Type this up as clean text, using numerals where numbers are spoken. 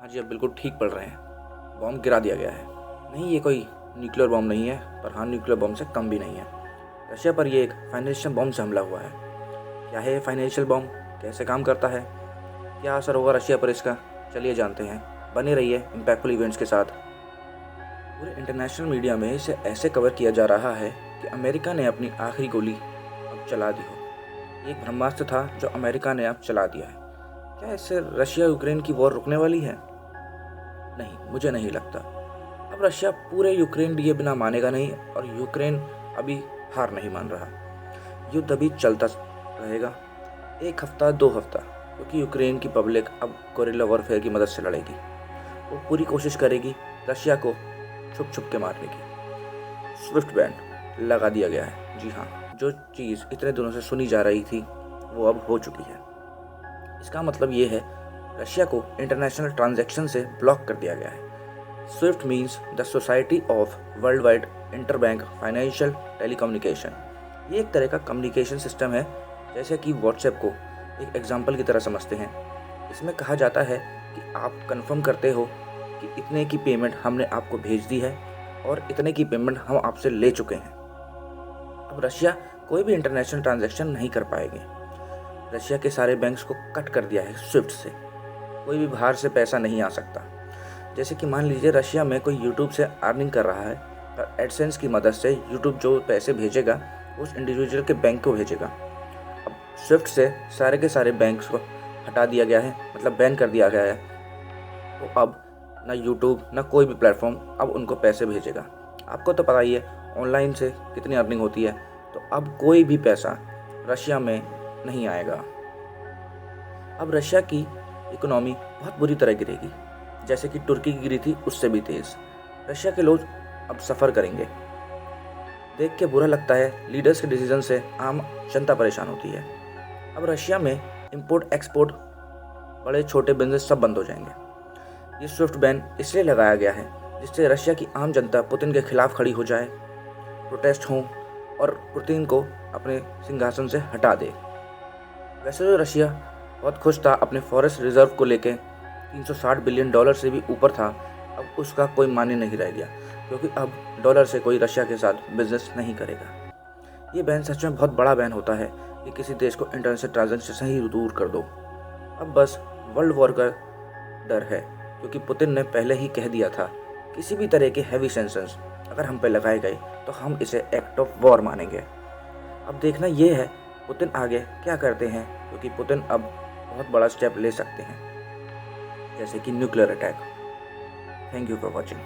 हाँ जी, आप बिल्कुल ठीक पढ़ रहे हैं। बॉम्ब गिरा दिया गया है। नहीं, ये कोई न्यूक्लियर बॉम्ब नहीं है, पर हाँ, न्यूक्लियर बॉम्ब से कम भी नहीं है। रशिया पर ये एक फाइनेंशियल बॉम्ब से हमला हुआ है। क्या है ये फाइनेंशियल बॉम्ब? कैसे काम करता है? क्या असर होगा रशिया पर इसका? चलिए जानते हैं। बने रहिए इम्पैक्टफुल इवेंट्स के साथ। पूरे इंटरनेशनल मीडिया में इसे ऐसे कवर किया जा रहा है कि अमेरिका ने अपनी आखिरी गोली अब चला दी हो। ये एक ब्रह्मास्त्र था जो अमेरिका ने अब चला दिया है। क्या इससे रशिया यूक्रेन की वॉर रुकने वाली है? नहीं, मुझे नहीं लगता। अब रशिया पूरे यूक्रेन दिए बिना मानेगा नहीं, और यूक्रेन अभी हार नहीं मान रहा। युद्ध अभी चलता रहेगा, 1 हफ्ता 2 हफ्ता, क्योंकि यूक्रेन की पब्लिक अब गोरिल्ला वॉरफेयर की मदद से लड़ेगी। वो पूरी कोशिश करेगी रशिया को छुप छुप के मारने की। स्विफ्ट बैन लगा दिया गया है। जी हाँ, जो चीज़ इतने दिनों से सुनी जा रही थी वो अब हो चुकी है। इसका मतलब ये है, रशिया को इंटरनेशनल ट्रांजैक्शन से ब्लॉक कर दिया गया है। Swift means the society of world wide interbank financial telecommunication. ये एक तरह का कम्युनिकेशन सिस्टम है, जैसे कि व्हाट्सएप को एक एग्जाम्पल की तरह समझते हैं। इसमें कहा जाता है कि आप कंफर्म करते हो कि इतने की पेमेंट हमने आपको भेज दी है और इतने की पेमेंट हम आपसे ले चुके हैं। अब रशिया कोई भी इंटरनेशनल ट्रांजैक्शन नहीं कर पाएगी। रशिया के सारे बैंक्स को कट कर दिया है स्विफ्ट से। कोई भी बाहर से पैसा नहीं आ सकता। जैसे कि मान लीजिए रशिया में कोई यूट्यूब से अर्निंग कर रहा है, और एडसेंस की मदद से यूट्यूब जो पैसे भेजेगा उस इंडिविजुअल के बैंक को भेजेगा। अब स्विफ्ट से सारे के सारे बैंक्स को हटा दिया गया है, मतलब बैन कर दिया गया है। तो अब ना यूट्यूब ना कोई भी प्लेटफॉर्म अब उनको पैसे भेजेगा। आपको तो पता ही है ऑनलाइन से कितनी अर्निंग होती है। तो अब कोई भी पैसा रशिया में नहीं आएगा। अब रशिया की इकोनॉमी बहुत बुरी तरह गिरेगी, जैसे कि तुर्की की गिरी थी, उससे भी तेज़। रशिया के लोग अब सफ़र करेंगे। देख के बुरा लगता है, लीडर्स के डिसीजन से आम जनता परेशान होती है। अब रशिया में इंपोर्ट एक्सपोर्ट, बड़े छोटे बिजनेस सब बंद हो जाएंगे। ये स्विफ्ट बैन इसलिए लगाया गया है जिससे रशिया की आम जनता पुतिन के खिलाफ खड़ी हो जाए, प्रोटेस्ट हों और पुतिन को अपने सिंहासन से हटा दे। वैसे तो रशिया बहुत खुश था अपने फॉरेस्ट रिजर्व को लेके, 360 बिलियन डॉलर से भी ऊपर था। अब उसका कोई मायने नहीं रह गया, क्योंकि अब डॉलर से कोई रशिया के साथ बिजनेस नहीं करेगा। ये बैन सच में बहुत बड़ा बैन होता है कि किसी देश को इंटरनेशनल ट्रांजैक्शन से ही दूर कर दो। अब बस वर्ल्ड वॉर का डर है, क्योंकि पुतिन ने पहले ही कह दिया था किसी भी तरह के हैवी सैंक्शंस अगर हम पे लगाए गए तो हम इसे एक्ट ऑफ वॉर मानेंगे। अब देखना ये है पुतिन आगे क्या करते हैं, क्योंकि पुतिन अब बहुत बड़ा स्टेप ले सकते हैं, जैसे कि nuclear attack. Thank you for watching.